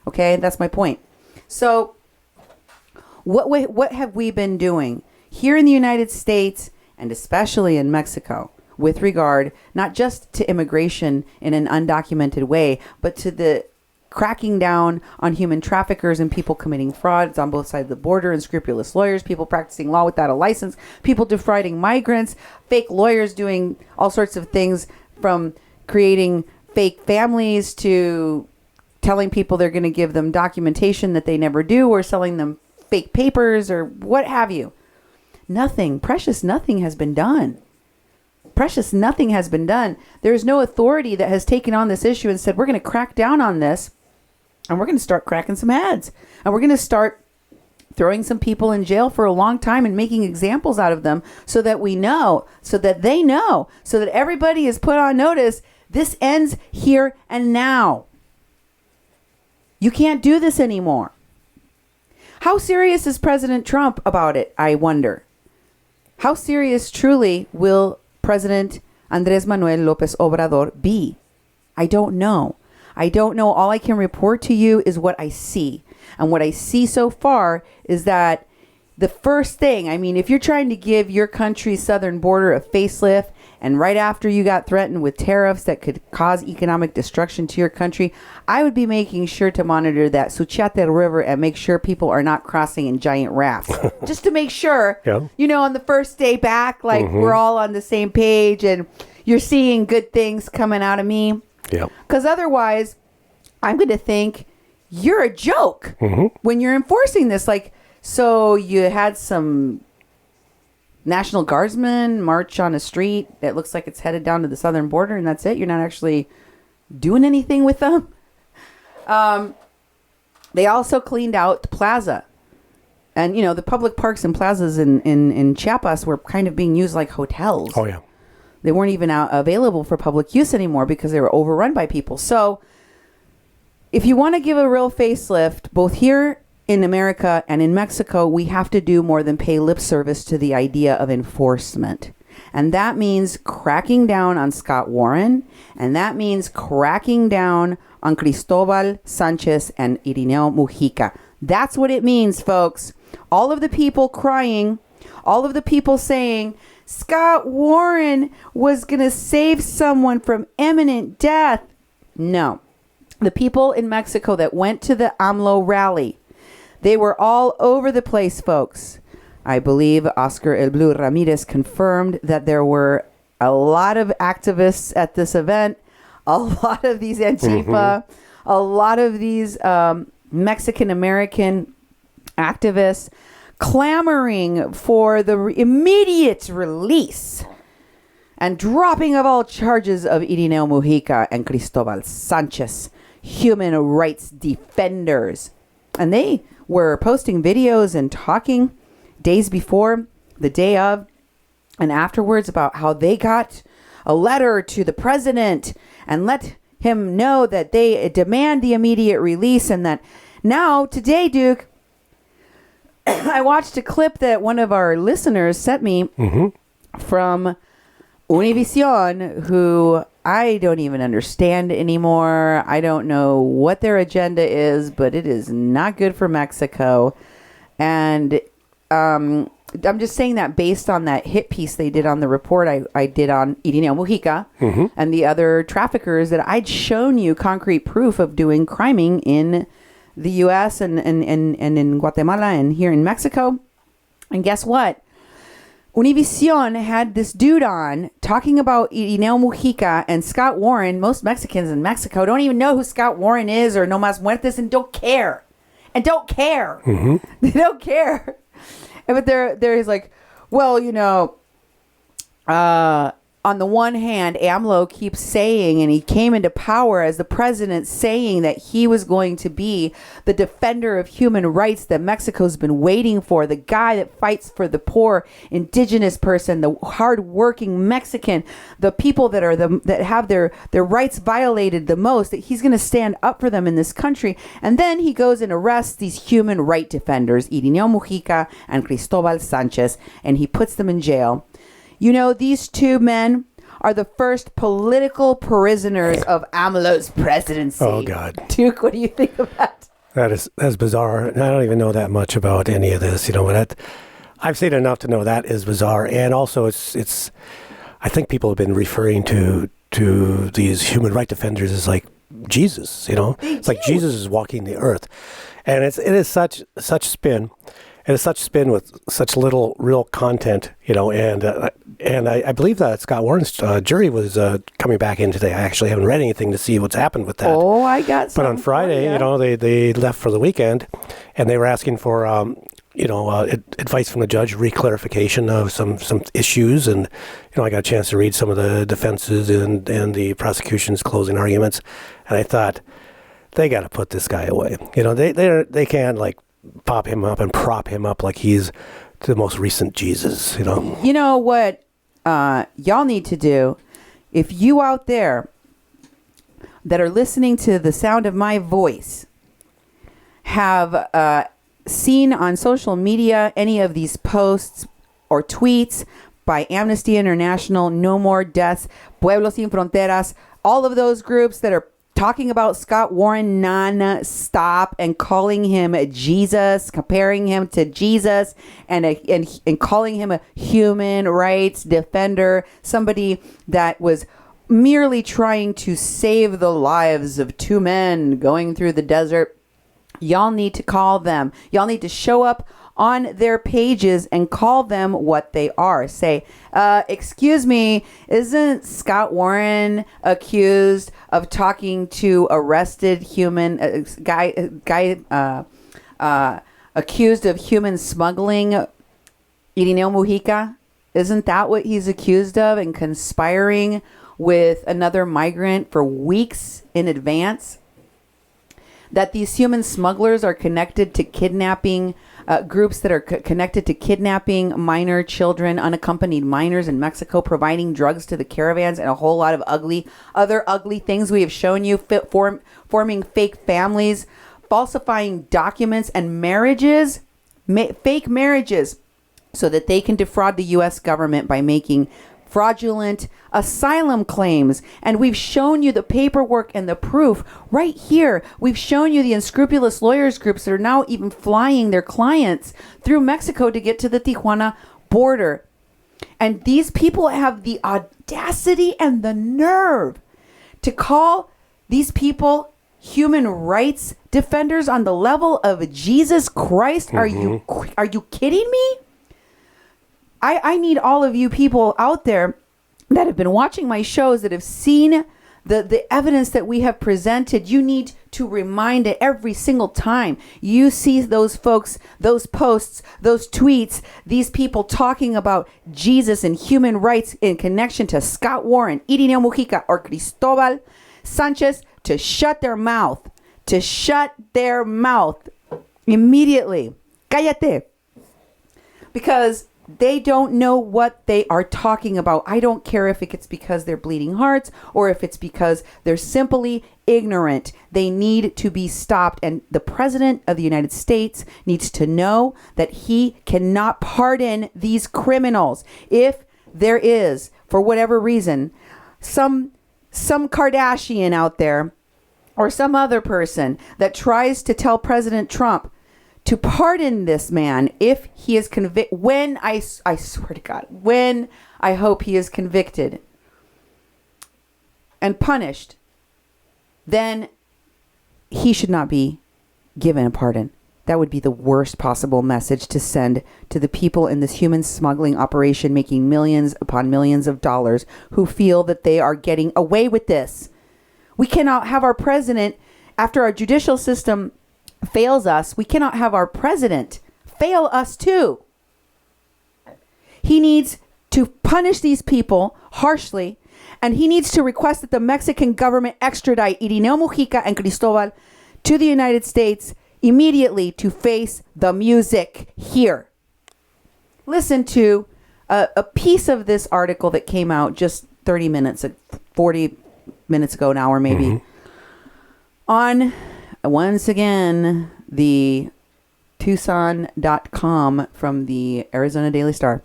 Okay, that's my point. So what have we been doing here in the United States and especially in Mexico with regard not just to immigration in an undocumented way, but to the cracking down on human traffickers and people committing frauds on both sides of the border, unscrupulous lawyers, people practicing law without a license, people defrauding migrants, fake lawyers doing all sorts of things from creating fake families to telling people they're going to give them documentation that they never do or selling them fake papers or what have you. Precious nothing has been done. Precious nothing has been done. There is no authority that has taken on this issue and said, we're going to crack down on this and we're going to start cracking some heads and we're going to start throwing some people in jail for a long time and making examples out of them so that we know, so that they know, so that everybody is put on notice. This ends here and now. You can't do this anymore. How serious is President Trump about it, I wonder? How serious truly will President Andrés Manuel López Obrador be? I don't know. All I can report to you is what I see. And what I see so far is that the first thing, if you're trying to give your country's southern border a facelift and right after you got threatened with tariffs that could cause economic destruction to your country, I would be making sure to monitor that Suchiate River and make sure people are not crossing in giant rafts. Just to make sure, on the first day back, we're all on the same page and you're seeing good things coming out of me. Yeah. Because otherwise, I'm going to think you're a joke when you're enforcing this. So you had some National Guardsmen march on a street that looks like it's headed down to the southern border, and that's it? You're not actually doing anything with them? They also cleaned out the plaza. And, the public parks and plazas in Chiapas were kind of being used like hotels. Oh, yeah. They weren't even available for public use anymore because they were overrun by people. So if you want to give a real facelift, both here in America and in Mexico, we have to do more than pay lip service to the idea of enforcement. And that means cracking down on Scott Warren. And that means cracking down on Cristobal, Sanchez, and Irineo Mujica. That's what it means, folks. All of the people crying, all of the people saying, Scott Warren was going to save someone from imminent death. No. The people in Mexico that went to the AMLO rally, they were all over the place, folks. I believe Oscar El Blue Ramirez confirmed that there were a lot of activists at this event, a lot of these Antifa, a lot of these Mexican-American activists clamoring for the immediate release and dropping of all charges of Irineo Mujica and Cristobal Sanchez, human rights defenders. And they were posting videos and talking days before, the day of, and afterwards about how they got a letter to the president and let him know that they demand the immediate release. And that now, today, Duke, I watched a clip that one of our listeners sent me from Univision, who I don't even understand anymore. I don't know what their agenda is, but it is not good for Mexico. And I'm just saying that based on that hit piece they did on the report I did on Irineo Mujica and the other traffickers that I'd shown you concrete proof of doing criming in the U.S. and in Guatemala and here in Mexico. And guess what? Univision had this dude on talking about Irineo Mujica and Scott Warren. Most Mexicans in Mexico don't even know who Scott Warren is or No Mas Muertes and don't care. And don't care. They don't care. But there's like, well, on the one hand, AMLO keeps saying, and he came into power as the president saying that he was going to be the defender of human rights that Mexico's been waiting for, the guy that fights for the poor indigenous person, the hardworking Mexican, the people that have their rights violated the most, that he's going to stand up for them in this country. And then he goes and arrests these human right defenders, Irineo Mujica and Cristobal Sanchez, and he puts them in jail. These two men are the first political prisoners of AMLO's presidency. Oh, God. Duke, what do you think of that? That's bizarre. And I don't even know that much about any of this. But I've seen enough to know that is bizarre. And also, it's I think people have been referring to these human rights defenders as like Jesus, It's like Jesus is walking the earth. And it is such spin. And it's such spin with such little real content, and I believe that Scott Warren's jury was coming back in today. I actually haven't read anything to see what's happened with that. Oh, I got some. But on Friday, they left for the weekend, and they were asking for, advice from the judge, reclarification of some issues, and I got a chance to read some of the defenses and the prosecution's closing arguments, and I thought they got to put this guy away. They can't pop him up and prop him up like he's the most recent Jesus, You know what y'all need to do? If you out there that are listening to the sound of my voice have seen on social media any of these posts or tweets by Amnesty International, No More Deaths, Pueblos Sin Fronteras, all of those groups that are talking about Scott Warren non-stop and calling him Jesus, comparing him to Jesus, and calling him a human rights defender, somebody that was merely trying to save the lives of two men going through the desert. Y'all need to call them. Y'all need to show up on their pages and call them what they are. Say, excuse me, isn't Scott Warren accused of talking to arrested human guy accused of human smuggling Irineo Mujica? Isn't that what he's accused of, and conspiring with another migrant for weeks in advance? That these human smugglers are connected to kidnapping groups that are connected to kidnapping minor children, unaccompanied minors in Mexico, providing drugs to the caravans, and a whole lot of other ugly things we have shown you, forming fake families, falsifying documents and marriages, fake marriages, so that they can defraud the U.S. government by making fraudulent asylum claims. And we've shown you the paperwork and the proof right here. We've shown you the unscrupulous lawyers groups that are now even flying their clients through Mexico to get to the Tijuana border. And these people have the audacity and the nerve to call these people human rights defenders on the level of Jesus Christ. Mm-hmm. Are you kidding me? I need all of you people out there that have been watching my shows, that have seen the evidence that we have presented. You need to remind it every single time you see those folks, those posts, those tweets, these people talking about Jesus and human rights in connection to Scott Warren, Irineo Mujica, or Cristobal Sanchez, to shut their mouth immediately. Cállate. Because they don't know what they are talking about. I don't care if it's because they're bleeding hearts or if it's because they're simply ignorant. They need to be stopped. And the President of the United States needs to know that he cannot pardon these criminals. If there is, for whatever reason, some some Kardashian out there or some other person that tries to tell President Trump to pardon this man if he is convicted, when I swear to God, when I hope he is convicted and punished, then he should not be given a pardon. That would be the worst possible message to send to the people in this human smuggling operation making millions upon millions of dollars who feel that they are getting away with this. We cannot have our president, after our judicial system fails us, we cannot have our president fail us too. He needs to punish these people harshly, and he needs to request that the Mexican government extradite Irineo, Mujica, and Cristobal to the United States immediately to face the music here. Listen to a piece of this article that came out just 30 minutes, 40 minutes ago, an hour maybe, on, once again, the Tucson.com from the Arizona Daily Star.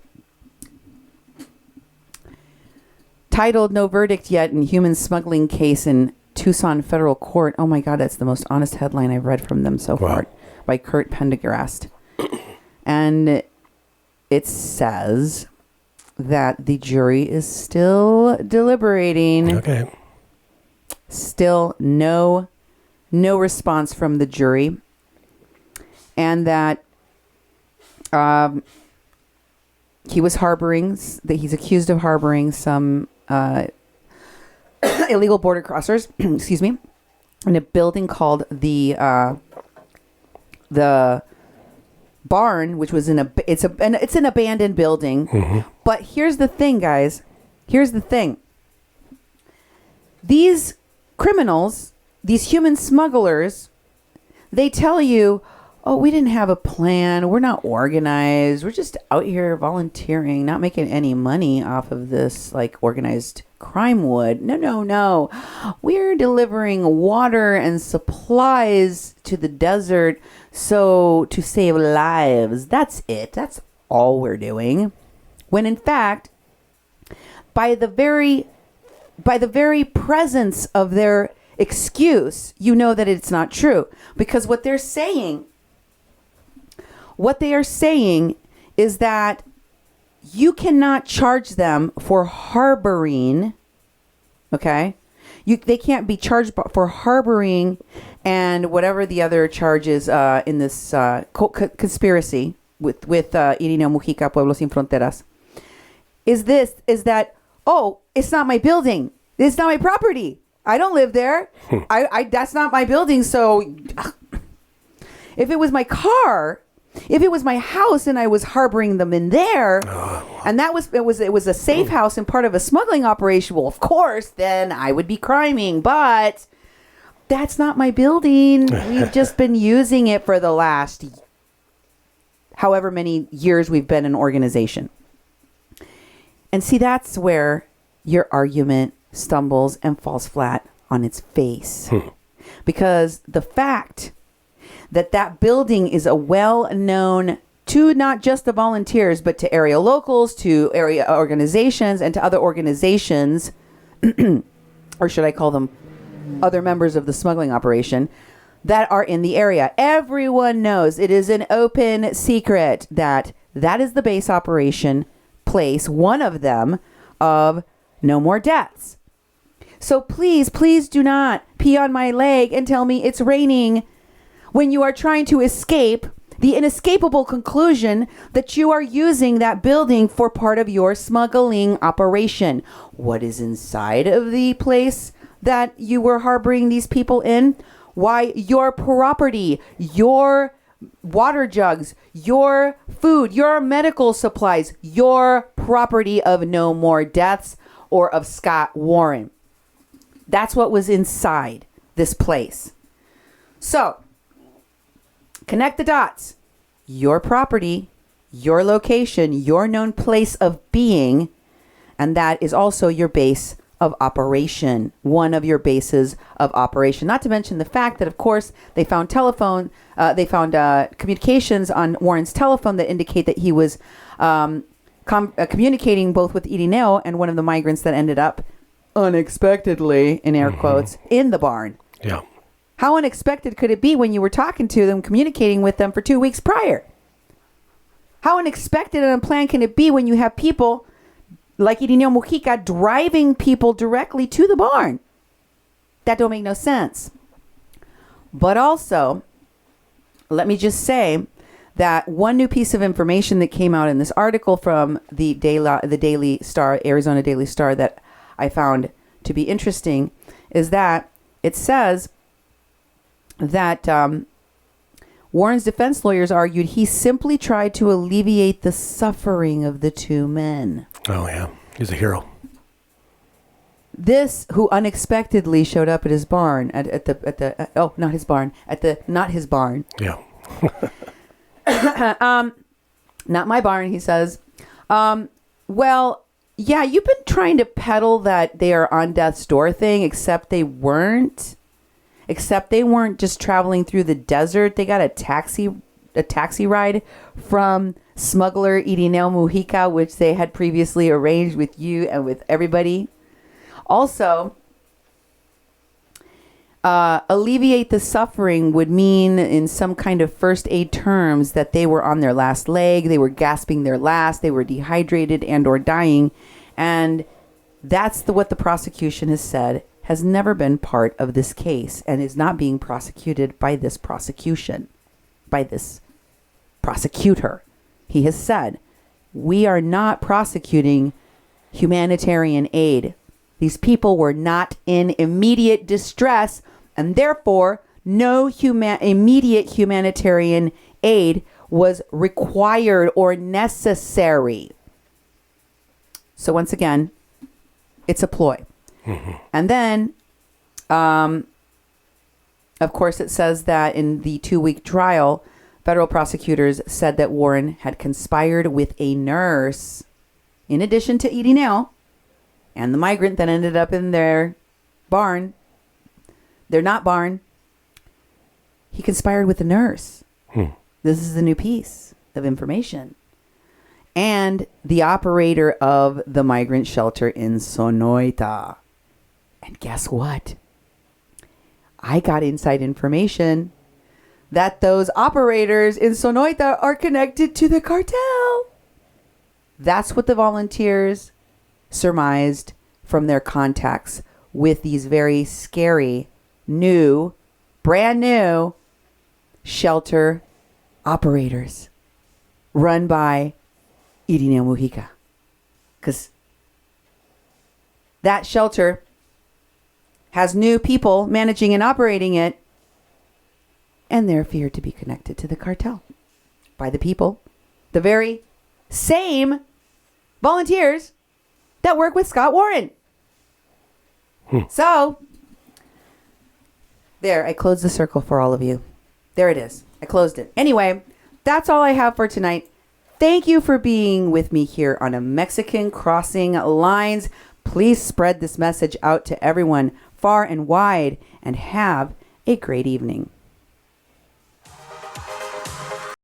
Titled, "No Verdict Yet in Human Smuggling Case in Tucson Federal Court." Oh my God, that's the most honest headline I've read from them so far, by Kurt Pendergast. And it says that the jury is still deliberating. Okay. Still no response from the jury. And that he's accused of harboring some illegal border crossers, excuse me, in a building called the barn, which was it's an abandoned building. Mm-hmm. But here's the thing, guys. Here's the thing. These criminals, these human smugglers, they tell you, oh, we didn't have a plan. We're not organized. We're just out here volunteering, not making any money off of this like organized crime would. No. We're delivering water and supplies to the desert to save lives. That's it. That's all we're doing. When in fact, by the very presence of their excuse, you know that it's not true. Because what they are saying is that you cannot charge them for harboring, okay? They can't be charged for harboring and whatever the other charges in this conspiracy with Irineo, Mujica, Pueblo Sin Fronteras. Is that, oh, it's not my building. It's not my property. I don't live there. That's not my building. So if it was my car, if it was my house and I was harboring them in there, and it was a safe house and part of a smuggling operation, well, of course, then I would be criming. But that's not my building. We've just been using it for the last however many years we've been an organization. And see, that's where your argument stumbles and falls flat on its face. Because the fact that building is a well-known to not just the volunteers, but to area locals, to area organizations, and to other organizations, or should I call them other members of the smuggling operation, that are in the area. Everyone knows, it is an open secret that is the base operation place, one of them, of No More Deaths. So please do not pee on my leg and tell me it's raining when you are trying to escape the inescapable conclusion that you are using that building for part of your smuggling operation. What is inside of the place that you were harboring these people in? Why, your property, your water jugs, your food, your medical supplies, your property of No More Deaths or of Scott Warren. That's what was inside this place. So, connect the dots. Your property, your location, your known place of being, and that is also your base of operation, one of your bases of operation. Not to mention the fact that, of course, they found communications on Warren's telephone that indicate that he was communicating both with Irineo and one of the migrants that ended up unexpectedly, in air quotes, in the barn. Yeah. How unexpected could it be when you were talking to them, communicating with them for 2 weeks prior? How unexpected and unplanned can it be when you have people like Irineo Mujica driving people directly to the barn? That don't make no sense. But also, let me just say that one new piece of information that came out in this article from the Daily Star, Arizona Daily Star, that I found to be interesting is that it says that Warren's defense lawyers argued he simply tried to alleviate the suffering of the two men. Oh, yeah. He's a hero. This, who unexpectedly showed up at his barn, not his barn. Yeah. Not my barn, he says. Well, yeah, you've been trying to peddle that they are on death's door thing, except they weren't. Except they weren't just traveling through the desert. They got a taxi ride from smuggler Irineo Mujica, which they had previously arranged with you and with everybody. Also, alleviate the suffering would mean in some kind of first aid terms that they were on their last leg, they were gasping their last, they were dehydrated and or dying. And that's what the prosecution has said has never been part of this case and is not being prosecuted by this prosecution, by this prosecutor. He has said, we are not prosecuting humanitarian aid. These people were not in immediate distress, and therefore no immediate humanitarian aid was required or necessary. So once again, it's a ploy. Mm-hmm. And then, of course, it says that in the 2-week trial, federal prosecutors said that Warren had conspired with a nurse, in addition to Irineo, and the migrant that ended up in their barn. They're not barn. He conspired with the nurse. This is the new piece of information. And the operator of the migrant shelter in Sonoita. And guess what? I got inside information that those operators in Sonoita are connected to the cartel. That's what the volunteers surmised from their contacts with these very scary, brand new shelter operators run by Irineo Mujica. Because that shelter has new people managing and operating it, and they're feared to be connected to the cartel by the people, the very same volunteers that work with Scott Warren. So, there, I closed the circle for all of you. There it is. I closed it. Anyway, that's all I have for tonight. Thank you for being with me here on A Mexican Crossing Lines. Please spread this message out to everyone far and wide, and have a great evening.